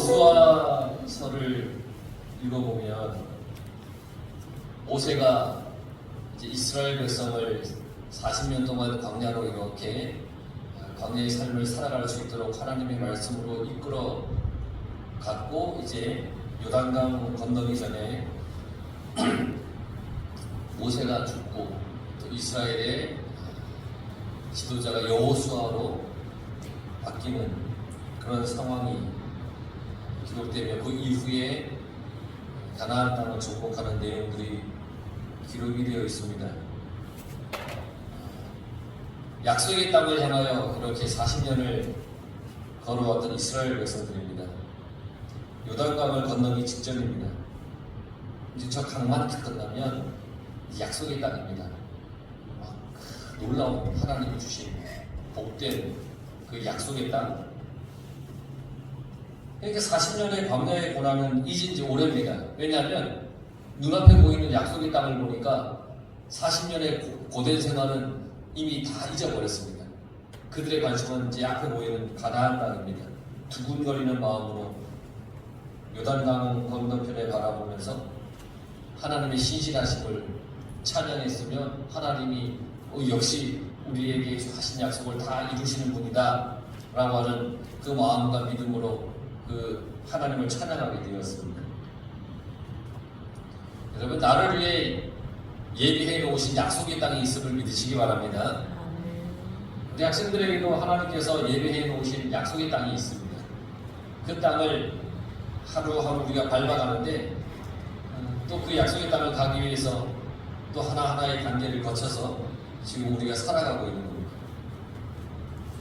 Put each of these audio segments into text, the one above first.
여호수아서를 읽어보면 모세가 이제 이스라엘 백성을 40년 동안 광야로 이렇게 광야의 삶을 살아갈 수 있도록 하나님의 말씀으로 이끌어 갔고, 이제 요단강 건너기 전에 모세가 죽고 또 이스라엘의 지도자가 여호수아로 바뀌는 그런 상황이 기록되며, 그 이후에 가나안 땅을 정복하는 내용들이 기록이 되어 있습니다. 약속의 땅을 향하여 이렇게 40년을 걸어왔던 이스라엘 백성들입니다. 요단강을 건너기 직전입니다. 이제 저 강만 딱 끝나면 약속의 땅입니다. 놀라운 하나님이 주신 복된 그 약속의 땅. 그러니까 40년의 광야의 고난은 잊은 지 오래입니다. 왜냐하면 눈앞에 보이는 약속의 땅을 보니까 40년의 고된 생활은 이미 다 잊어버렸습니다. 그들의 관심은 이제 앞에 보이는 가나안 땅입니다. 두근거리는 마음으로 요단강 건너편에 바라보면서 하나님의 신실하심을 찬양했으며, 하나님이 역시 우리에게 하신 약속을 다 이루시는 분이다 라고 하는 그 마음과 믿음으로 그 하나님을 찬양하게 되었습니다. 여러분, 나를 위해 예비해 놓으신 약속의 땅이 있음을 믿으시기 바랍니다. 우리 학생들에게도 하나님께서 예비해 놓으신 약속의 땅이 있습니다. 그 땅을 하루하루 우리가 밟아가는데, 또 그 약속의 땅을 가기 위해서 또 하나하나의 단계를 거쳐서 지금 우리가 살아가고 있는 겁니다.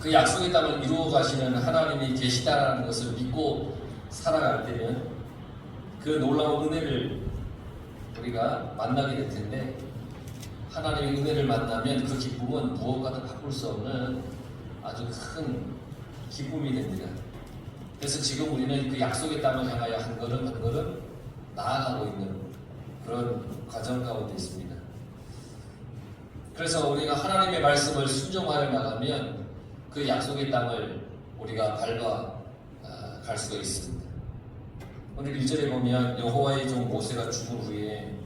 그 약속의 땅을 이루어 가시는 하나님이 계시다라는 것을 믿고 살아갈 때는 그 놀라운 은혜를 우리가 만나게 될 텐데, 하나님의 은혜를 만나면 그 기쁨은 무엇과도 바꿀 수 없는 아주 큰 기쁨이 됩니다. 그래서 지금 우리는 그 약속의 땅을 향하여 한 걸음 한 걸음 나아가고 있는 그런 과정 가운데 있습니다. 그래서 우리가 하나님의 말씀을 순종하여 나가면 그 약속의 땅을 우리가 밟아갈 수가 있습니다. 오늘 1절에 보면 여호와의 종 모세가 죽은 후에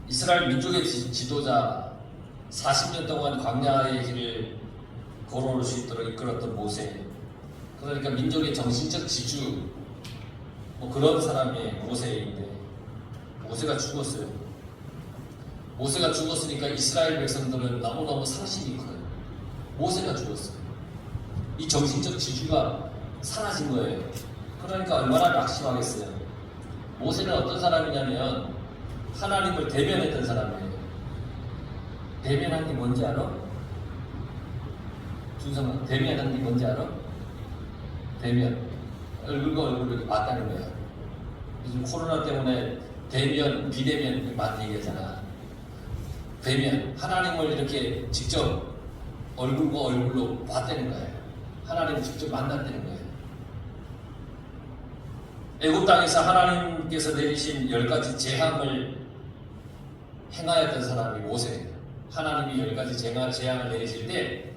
이스라엘 민족의 지도자 40년 동안 광야의 길을 걸어올 수 있도록 이끌었던 모세, 그러니까 민족의 정신적 지주 그런 사람이 모세인데, 모세가 죽었어요. 모세가 죽었으니까 이스라엘 백성들은 너무너무 상심이 커요. 모세가 죽었어요. 이 정신적 지주가 사라진 거예요. 그러니까 얼마나 낙심하겠어요. 모세는 어떤 사람이냐면 하나님을 대면했던 사람이에요. 대면한 게 뭔지 알아? 준성아, 대면한 게 뭔지 알아? 대면, 얼굴과 얼굴을 맞다는 거야. 요즘 코로나 때문에 대면, 비대면 많은 얘기하잖아. 대면, 하나님을 이렇게 직접 얼굴과 얼굴로 봤다는 거예요. 하나님을 직접 만났다는 거예요. 애굽 땅에서 하나님께서 내리신 10가지 재앙을 행하였던 사람이 모세예요. 하나님이 10가지 재앙을 내리실 때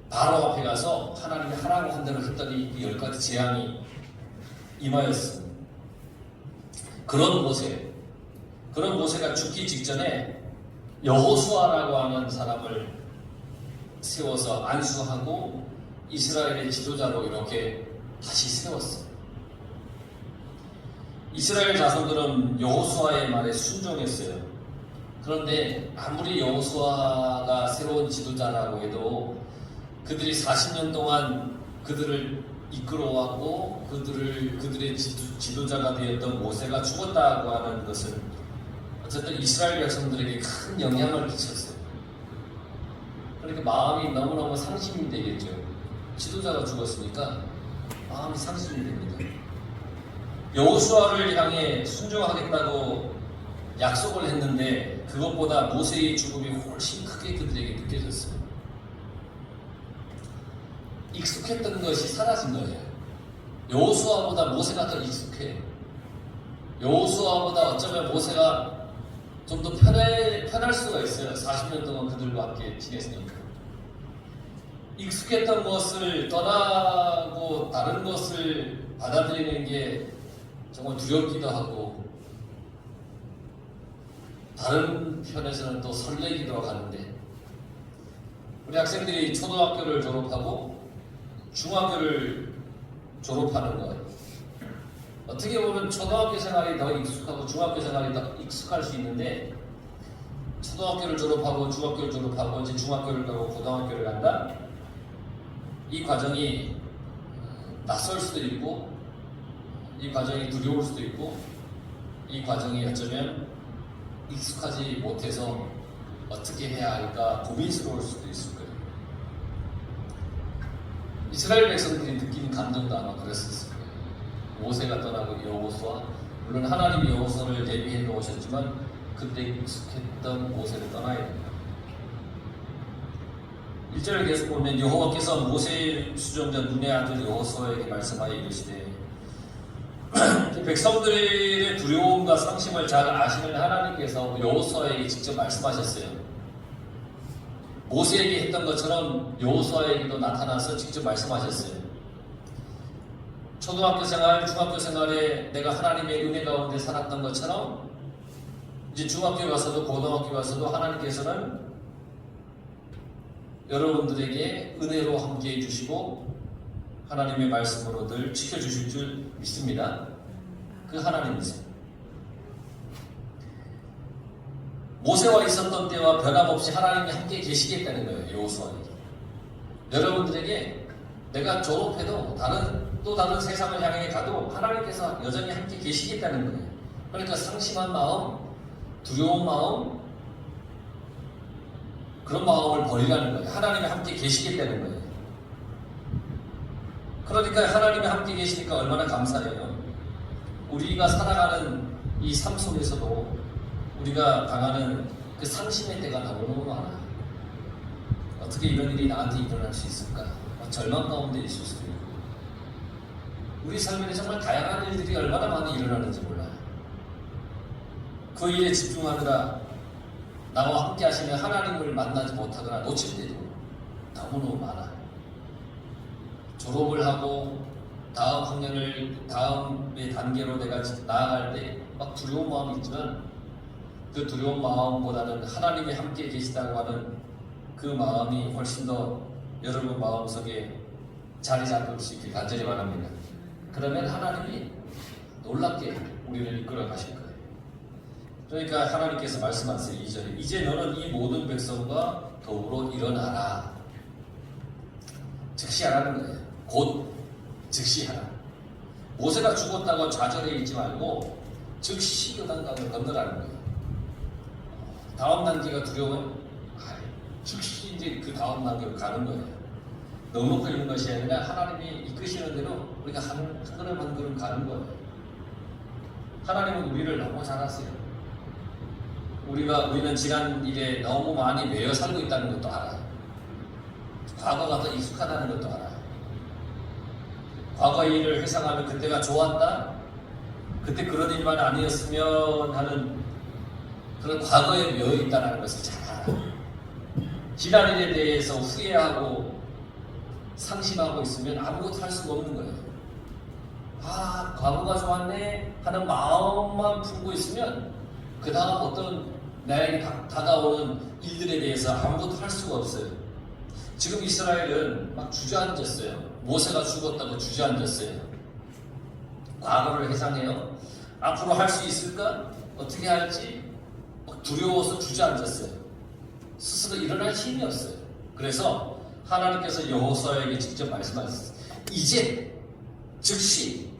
바로 앞에 가서 하나님이 하라고 한 대로 했더니 이 10가지 재앙이 임하였습니다. 그런 모세가 죽기 직전에 여호수아라고 하는 사람을 세워서 안수하고 이스라엘의 지도자로 이렇게 다시 세웠어요. 이스라엘 자손들은 여호수아의 말에 순종했어요. 그런데 아무리 여호수아가 새로운 지도자라고 해도 그들이 40년 동안 그들을 이끌어왔고 그들의 지도자가 되었던 모세가 죽었다고 하는 것은 어쨌든 이스라엘 백성들에게 큰 영향을 끼쳤어요. 그러니까 마음이 너무너무 상심이 되겠죠. 지도자가 죽었으니까 마음이 상심이 됩니다. 여호수아를 향해 순종하겠다고 약속을 했는데 그것보다 모세의 죽음이 훨씬 크게 그들에게 느껴졌어요. 익숙했던 것이 사라진 거예요. 여호수아보다 모세가 더 익숙해. 여호수아보다 어쩌면 모세가 좀 더 편할 수가 있어요. 40년 동안 그들과 함께 지냈으니까. 익숙했던 것을 떠나고 다른 것을 받아들이는 게 정말 두렵기도 하고 다른 편에서는 또 설레기도 하는데 우리 학생들이 초등학교를 졸업하고 중학교를 졸업하는 것 어떻게 보면 초등학교 생활이 더 익숙하고 중학교 생활이 더 익숙할 수 있는데 초등학교를 졸업하고 중학교를 졸업하고 이제 중학교를 가고 고등학교를 간다? 이 과정이 낯설 수도 있고 이 과정이 두려울 수도 있고 이 과정이 어쩌면 익숙하지 못해서 어떻게 해야 할까 고민스러울 수도 있을 거예요. 이스라엘 백성들이 느낀 감정도 아마 그랬을 거예요. 모세가 떠나고 여호수아, 물론 하나님이 여호수아를 대비해 놓으셨지만 그때 익숙했던 모세를 떠나야 됩니다. 1절을 계속 보면 여호와께서 모세의 수종자 눈의 아들 여호수아에게 말씀하여 이르시되 백성들의 두려움과 상심을 잘 아시는 하나님께서 여호수아에게 직접 말씀하셨어요. 모세에게 했던 것처럼 여호수아에게도 나타나서 직접 말씀하셨어요. 초등학교 생활, 중학교 생활에 내가 하나님의 은혜 가운데 살았던 것처럼 이제 중학교 가서도 고등학교 가서도 하나님께서는 여러분들에게 은혜로 함께해 주시고 하나님의 말씀으로 늘 지켜주실 줄 믿습니다. 그 하나님이세요. 모세와 있었던 때와 변함없이 하나님이 함께 계시겠다는 거예요. 여호수아에게. 여러분들에게 내가 졸업해도 또 다른 세상을 향해 가도 하나님께서 여전히 함께 계시겠다는 거예요. 그러니까 상심한 마음, 두려운 마음, 그런 마음을 버리라는 거예요. 하나님이 함께 계시겠다는 거예요. 그러니까 하나님이 함께 계시니까 얼마나 감사해요. 우리가 살아가는 이 삶 속에서도 우리가 당하는 그 상심의 때가 너무너무 많아요. 어떻게 이런 일이 나한테 일어날 수 있을까? 절망 가운데 있을 수도 있고 우리 삶에는 정말 다양한 일들이 얼마나 많이 일어나는지 몰라요. 그 일에 집중하느라 나와 함께 하시는 하나님을 만나지 못하거나 놓칠 때도 너무너무 많아요. 졸업을 하고 다음 학년을 다음의 단계로 내가 나아갈 때 막 두려운 마음이 있지만 그 두려운 마음보다는 하나님이 함께 계시다고 하는 그 마음이 훨씬 더 여러분 마음속에 자리 잡을 수 있길 간절히 바랍니다. 그러면 하나님이 놀랍게 우리를 이끌어 가실 거예요. 그러니까 하나님께서 말씀하세요. 2절에 이제 너는 이 모든 백성과 더불어 일어나라. 즉시 하라는 거예요. 곧 즉시 하라. 모세가 죽었다고 좌절해 있지 말고 즉시 요단강을 건너라는 거예요. 다음 단계가 두려워요? 즉시 이제 그 다음 단계로 가는 거예요. 너무 걸리는 것이 아니라 하나님이 이끄시는 대로 우리가 한 걸음 한 걸음 가는 거예요. 하나님은 우리를 너무 잘 아세요. 우리는 지난 일에 너무 많이 매여 살고 있다는 것도 알아요. 과거가 더 익숙하다는 것도 알아요. 과거의 일을 회상하면 그때가 좋았다? 그때 그런 일만 아니었으면 하는 그런 과거에 매여 있다는 것을 잘 알아요. 지난 일에 대해서 후회하고 상심하고 있으면 아무것도 할 수가 없는 거예요. 과거가 좋았네 하는 마음만 품고 있으면 그 다음 어떤 나에게 다가오는 일들에 대해서 아무것도 할 수가 없어요. 지금 이스라엘은 막 주저앉았어요. 모세가 죽었다고 주저앉았어요. 과거를 회상해요. 앞으로 할 수 있을까? 어떻게 할지 막 두려워서 주저앉았어요. 스스로 일어날 힘이 없어요. 그래서 하나님께서 여호수아에게 직접 말씀하셨어요. 이제 즉시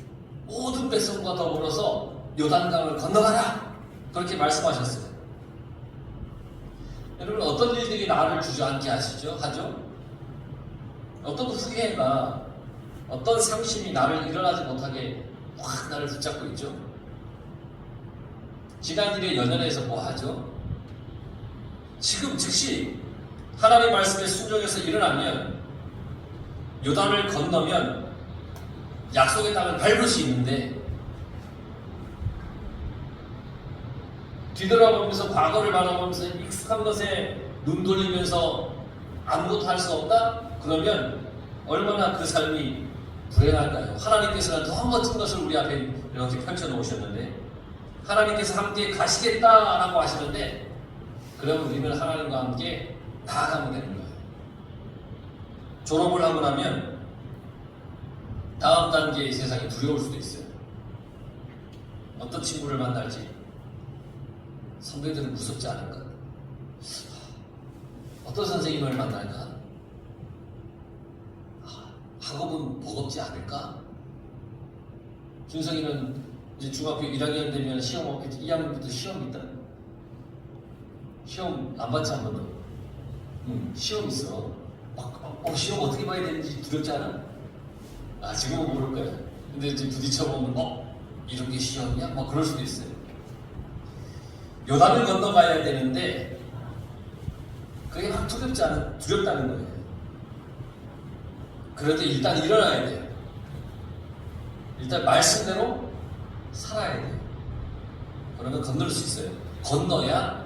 모든 백성과 더불어서 요단강을 건너가라. 그렇게 말씀하셨어요. 여러분 어떤 일들이 나를 주저앉게 하죠? 어떤 후회가 어떤 상심이 나를 일어나지 못하게 확 나를 붙잡고 있죠? 지난 일에 연연해서 뭐 하죠? 지금 즉시 하나님 말씀에 순종해서 일어나면 요단을 건너면 약속의 땅을 밟을 수 있는데 뒤돌아보면서 과거를 바라보면서 익숙한 것에 눈 돌리면서 아무것도 할 수 없다? 그러면 얼마나 그 삶이 불행할까요? 하나님께서는 더 멋진 것을 우리 앞에 이렇게 펼쳐놓으셨는데 하나님께서 함께 가시겠다라고 하시는데 그러면 우리는 하나님과 함께 나아가면 되는 거예요. 졸업을 하고 나면 다음 단계의 세상이 두려울 수도 있어요. 어떤 친구를 만날지 선배들은 무섭지 않을까? 어떤 선생님을 만날까? 학업은 버겁지 않을까? 준성이는 이제 중학교 1학년 되면 시험 없겠지. 2학년부터 시험 있다. 시험 안 봤지 한 번도? 시험 있어. 시험 어떻게 봐야 되는지 두렵지 않아? 지금은 모를 거야. 근데 이제 부딪혀보면 이런 게 시험이야? 막 그럴 수도 있어요. 요단을 건너가야 되는데 그게 막 두렵다는 거예요. 그런데 일단 일어나야 돼요. 일단 말씀대로 살아야 돼요. 그러면 건널 수 있어요. 건너야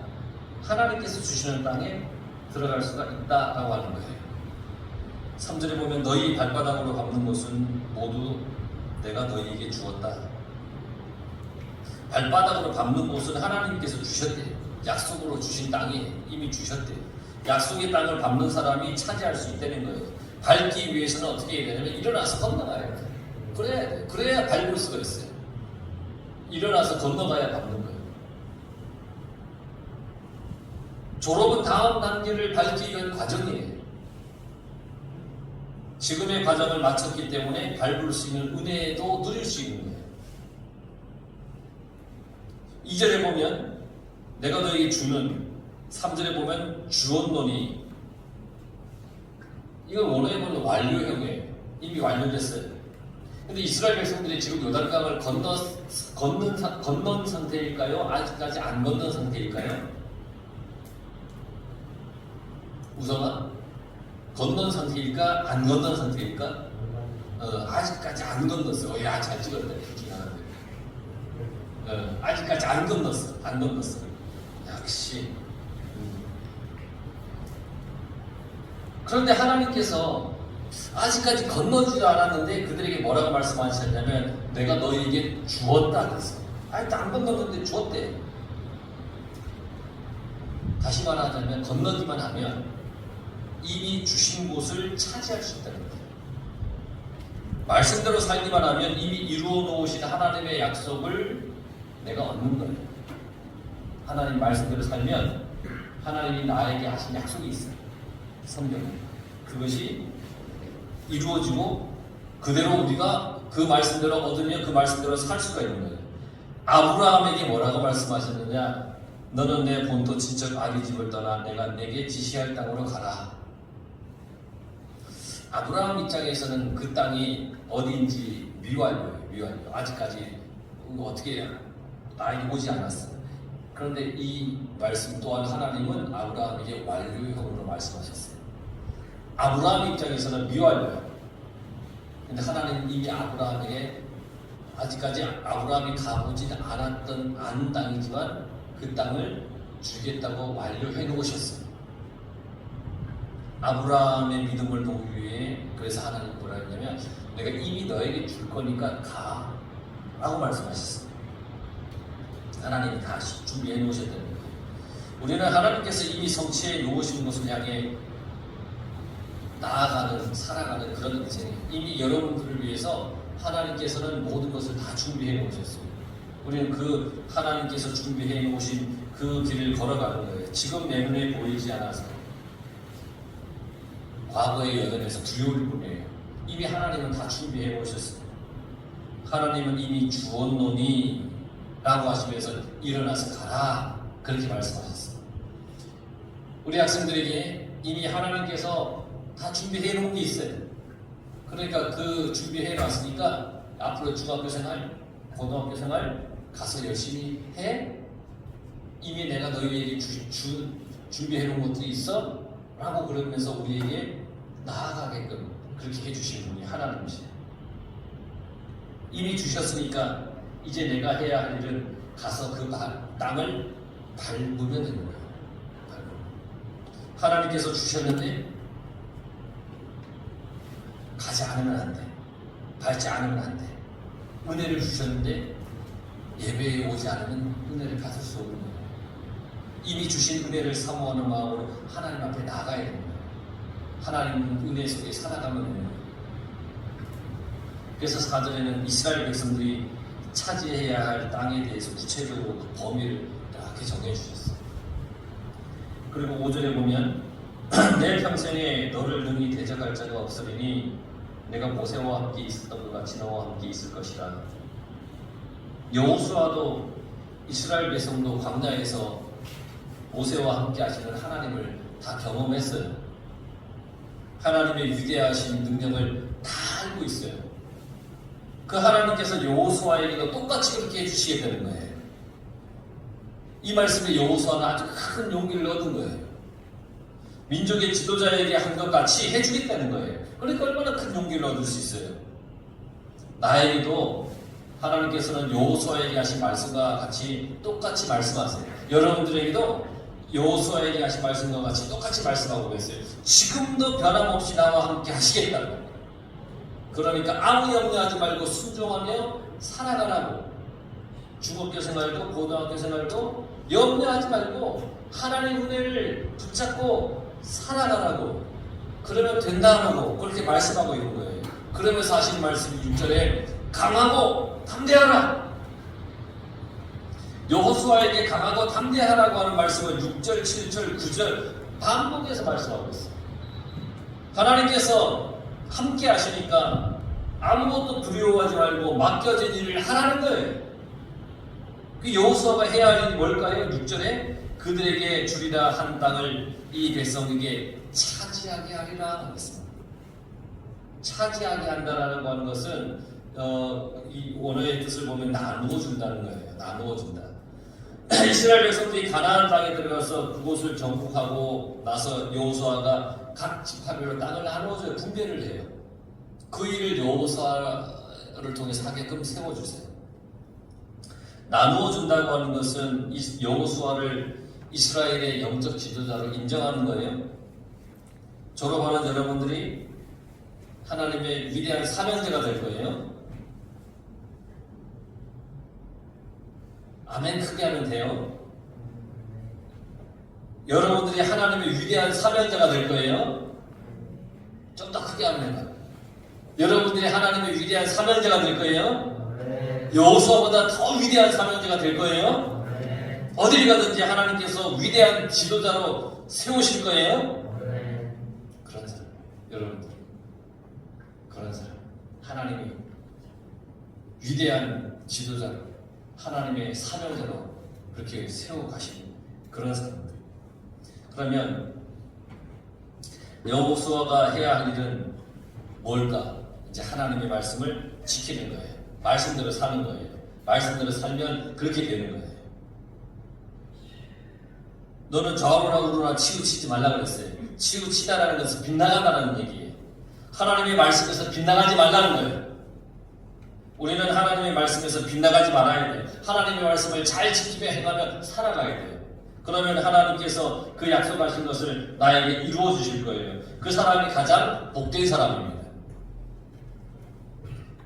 하나님께서 주시는 땅에 들어갈 수가 있다라고 하는 거예요. 3절에 보면 너희 발바닥으로 밟는 것은 모두 내가 너희에게 주었다. 발바닥으로 밟는 곳은 하나님께서 주셨대요. 약속으로 주신 땅이 이미 주셨대요. 약속의 땅을 밟는 사람이 차지할 수 있다는 거예요. 밟기 위해서는 어떻게 해야 되냐면 일어나서 건너가야 돼요. 그래야 돼요. 그래야 밟을 수가 있어요. 일어나서 건너가야 밟는 거예요. 졸업은 다음 단계를 밟기 위한 과정이에요. 지금의 과정을 마쳤기 때문에 밟을 수 있는 은혜도 누릴 수 있는 거예요. 2절에 보면 내가 너에게 주는 3절에 보면 주었노니 이건 원어에 보면 완료형이에요. 이미 완료됐어요. 근데 이스라엘 백성들이 지금 요단강을 건넌 상태일까요? 아직까지 안 건넌 상태일까요? 우성아, 건넌 상태일까? 안 건넌 상태일까? 아직까지 안 건넜어. 야, 잘 찍었다. 아직까지 안 건넜어. 안 건넜어. 역시. 그런데 하나님께서 아직까지 건너지도 않았는데 그들에게 뭐라고 말씀하셨냐면 내가 너희에게 주었다 그랬어요. 일단 안 건넜는데 주었대. 다시 말하자면 건너기만 하면 이미 주신 곳을 차지할 수 있다는 거예요. 말씀대로 살기만 하면 이미 이루어 놓으신 하나님의 약속을 내가 얻는 거예요. 하나님 말씀대로 살면 하나님이 나에게 하신 약속이 있어요. 성경에. 그것이 이루어지고 그대로 우리가 그 말씀대로 얻으면 그 말씀대로 살 수가 있는 거예요. 아브라함에게 뭐라고 말씀하셨느냐? 너는 내 본토 친척 아비 집을 떠나 내가 내게 지시할 땅으로 가라. 아브라함 입장에서는 그 땅이 어디인지 미완료예요. 미완료. 아직까지 어떻게 나에게 오지 않았어. 그런데 이 말씀 또한 하나님은 아브라함에게 완료형으로 말씀하셨어요. 아브라함 입장에서는 미완료예요. 근데 하나님은 이미 아브라함에게 아직까지 아브라함이 가보지 않은 땅이지만 그 땅을 주겠다고 완료해 놓으셨어요. 아브라함의 믿음을 보기 위해 그래서 하나님 뭐라 했냐면 내가 이미 너에게 줄 거니까 가 라고 말씀하셨어요. 하나님이 다 준비해 놓으셨다는 거예요. 우리는 하나님께서 이미 성취해 놓으신 것을 향해 나아가는 살아가는 그런 인생이에요. 이미 여러분들을 위해서 하나님께서는 모든 것을 다 준비해 놓으셨어요. 우리는 그 하나님께서 준비해 놓으신 그 길을 걸어가는 거예요. 지금 내 눈에 보이지 않아서 과거의 여전에서 두려울 뿐이에요. 이미 하나님은 다 준비해 놓으셨어요. 하나님은 이미 주었노니 라고 하시면서 일어나서 가라 그렇게 말씀하셨어요. 우리 학생들에게 이미 하나님께서 다 준비해 놓은 게 있어요. 그러니까 그 준비해 놨으니까 앞으로 중학교 생활, 고등학교 생활 가서 열심히 해. 이미 내가 너희에게 준비해 놓은 것들이 있어 라고 그러면서 우리에게 나아가게끔 그렇게 해주신 분이 하나님이시죠. 이미 주셨으니까 이제 내가 해야 할 일은 가서 그 땅을 밟으면 되는 거예요. 하나님께서 주셨는데 하지 않으면 안 돼. 밟지 않으면 안 돼. 은혜를 주셨는데 예배에 오지 않으면 은혜를 받을 수 없는 거예요. 이미 주신 은혜를 사모하는 마음으로 하나님 앞에 나가야 됩니다. 하나님 은혜 속에 살아가면 돼요. 그래서 4절에는 이스라엘 백성들이 차지해야 할 땅에 대해서 구체적으로 그 범위를 이렇게 정해주셨어요. 그리고 5절에 보면 내 평생에 너를 능히 대적할 자가 없으리니 내가 모세와 함께 있었던 것 같이 너와 함께 있을 것이라. 여호수아도 이스라엘 백성도 광야에서 모세와 함께 하시는 하나님을 다 경험했어요. 하나님의 위대하신 능력을 다 알고 있어요. 그 하나님께서 여호수아에게도 똑같이 그렇게 해주시게 되는 거예요. 이 말씀에 여호수아는 아주 큰 용기를 얻은 거예요. 민족의 지도자에게 한 것 같이 해주겠다는 거예요. 그러니까 얼마나 큰 용기를 얻을 수 있어요. 나에게도 하나님께서는 여호수아에게 하신 말씀과 같이 똑같이 말씀하세요. 여러분들에게도 여호수아에게 하신 말씀과 같이 똑같이 말씀하고 계세요. 지금도 변함없이 나와 함께 하시겠다고. 그러니까 아무 염려하지 말고 순종하며 살아가라고. 중학교 생활도 고등학교 생활도 염려하지 말고 하나님의 은혜를 붙잡고 살아가라고. 그러면 된다라고 그렇게 말씀하고 있는 거예요. 그러면서 하신 말씀이 6절에 강하고 담대하라. 여호수아에게 강하고 담대하라고 하는 말씀을 6절, 7절, 9절 반복해서 말씀하고 있어요. 하나님께서 함께 하시니까 아무것도 두려워하지 말고 맡겨진 일을 하라는 거예요. 그 여호수아가 해야 할 일이 뭘까요? 6절에 그들에게 주리라 한 땅을 이 백성에게 차지하게 하리라 하겠습니다. 차지하게 한다라고 하는 것은 이 원어의 뜻을 보면 나누어 준다는 거예요. 나누어 준다. 이스라엘 백성들이 가나안 땅에 들어가서 그곳을 정복하고 나서 여호수아가 각 지파별로 땅을 나누어줘요. 분배를 해요. 그 일을 여호수아를 통해서 하게끔 세워주세요. 나누어 준다고 하는 것은 여호수아를 이스라엘의 영적 지도자로 인정하는 거예요. 졸업하는 여러분들이 하나님의 위대한 사명자가 될 거예요. 아멘 크게 하면 돼요. 여러분들이 하나님의 위대한 사명자가 될 거예요. 좀 더 크게 하면 돼요. 여러분들이 하나님의 위대한 사명자가 될 거예요. 여호수아보다 더 위대한 사명자가 될 거예요. 어딜 가든지 하나님께서 위대한 지도자로 세우실 거예요. 그런 사람, 여러분들 그런 사람, 하나님이 위대한 지도자로 하나님의 사명자로 그렇게 세워 가신 그런 사람들. 그러면 여호수아가 해야 할 일은 뭘까? 이제 하나님의 말씀을 지키는 거예요. 말씀대로 사는 거예요. 말씀대로 살면 그렇게 되는 거예요. 너는 좌우나 우로나 치우치지 말라 그랬어요. 치우치다라는 것은 빗나간다는 얘기예요. 하나님의 말씀에서 빗나가지 말라는 거예요. 우리는 하나님의 말씀에서 빗나가지 말아야 돼요. 하나님의 말씀을 잘 지키며 행하며 살아가야 돼요. 그러면 하나님께서 그 약속하신 것을 나에게 이루어 주실 거예요. 그 사람이 가장 복된 사람입니다.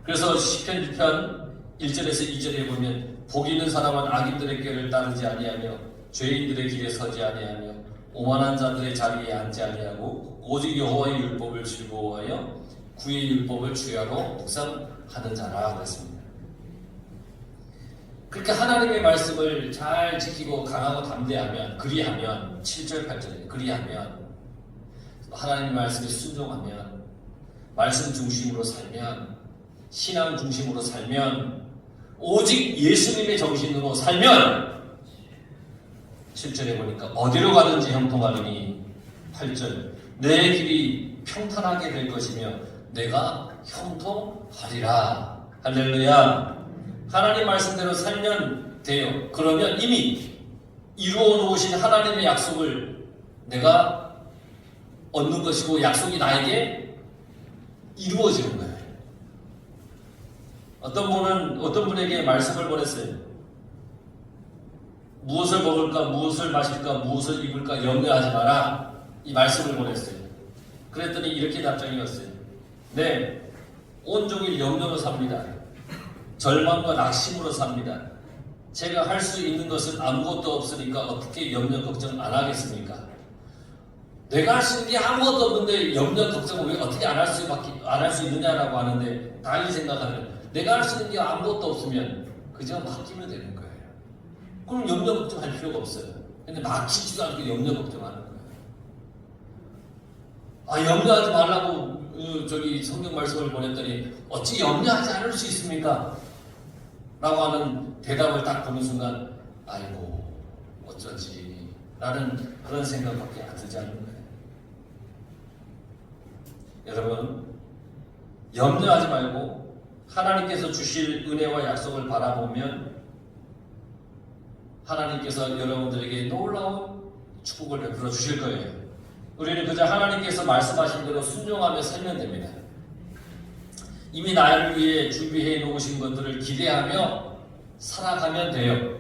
그래서 시편 6편 1절에서 2절에 보면 복 있는 사람은 악인들의 꾀를 따르지 아니하며 죄인들의 길에 서지 아니하며 오만한 자들의 자리에 앉지 아니하고 오직 여호와의 율법을 즐거워하여 그의 율법을 주야로 묵상하는 자라 그랬습니다. 그렇게 하나님의 말씀을 잘 지키고 강하고 담대하면, 그리하면 7절 8절에 그리하면 하나님의 말씀에 순종하면, 말씀 중심으로 살면, 신앙 중심으로 살면, 오직 예수님의 정신으로 살면 7절에 보니까 어디로 가든지 형통하리니 8절 내 길이 평탄하게 될 것이며 내가 형통하리라. 할렐루야. 하나님 말씀대로 살면 돼요. 그러면 이미 이루어 놓으신 하나님의 약속을 내가 얻는 것이고 약속이 나에게 이루어지는 거예요. 어떤 분에게 말씀을 보냈어요. 무엇을 먹을까, 무엇을 마실까, 무엇을 입을까 염려하지 마라. 이 말씀을 보냈어요. 그랬더니 이렇게 답장이 왔어요. 네, 온종일 염려로 삽니다. 절망과 낙심으로 삽니다. 제가 할 수 있는 것은 아무것도 없으니까 어떻게 염려 걱정 안 하겠습니까? 내가 할 수 있는 게 아무것도 없는데 염려 걱정을 왜 어떻게 안 할 수 있느냐라고 하는데, 달리 생각하면 내가 할 수 있는 게 아무것도 없으면 그저 맡기면 되는 거예요. 그럼 염려 걱정할 필요가 없어요. 근데 맡기지도 않고 염려 걱정하는 거예요. 염려하지 말라고 성경 말씀을 보냈더니 어찌 염려하지 않을 수 있습니까? 라고 하는 대답을 딱 보는 순간, 아이고 어쩌지 라는 그런 생각밖에 안 들지 않는 거예요. 여러분, 염려하지 말고 하나님께서 주실 은혜와 약속을 바라보면 하나님께서 여러분들에게 놀라운 축복을 베풀어 주실 거예요. 우리는 그저 하나님께서 말씀하신 대로 순종하며 살면 됩니다. 이미 나를 위해 준비해 놓으신 것들을 기대하며 살아가면 돼요.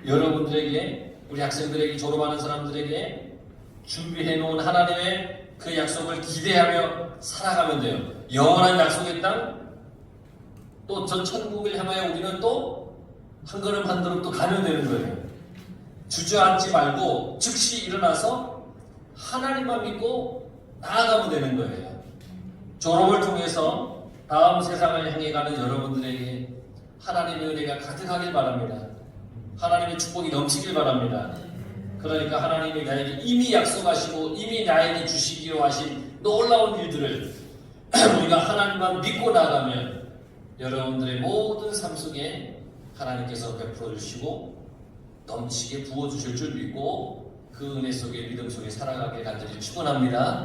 여러분들에게, 우리 학생들에게, 졸업하는 사람들에게 준비해 놓은 하나님의 그 약속을 기대하며 살아가면 돼요. 영원한 약속의 땅, 또 전 천국을 향하여 우리는 또 한 걸음 한 걸음 또 가면 되는 거예요. 주저앉지 말고 즉시 일어나서 하나님만 믿고 나아가면 되는 거예요. 졸업을 통해서 다음 세상을 향해 가는 여러분들에게 하나님의 은혜가 가득하길 바랍니다. 하나님의 축복이 넘치길 바랍니다. 그러니까 하나님이 나에게 이미 약속하시고 이미 나에게 주시기로 하신 놀라운 일들을 우리가 하나님만 믿고 나가면 여러분들의 모든 삶 속에 하나님께서 베풀어 주시고 넘치게 부어 주실 줄 믿고 그 은혜 속에, 믿음 속에 살아가길 간절히 축원합니다.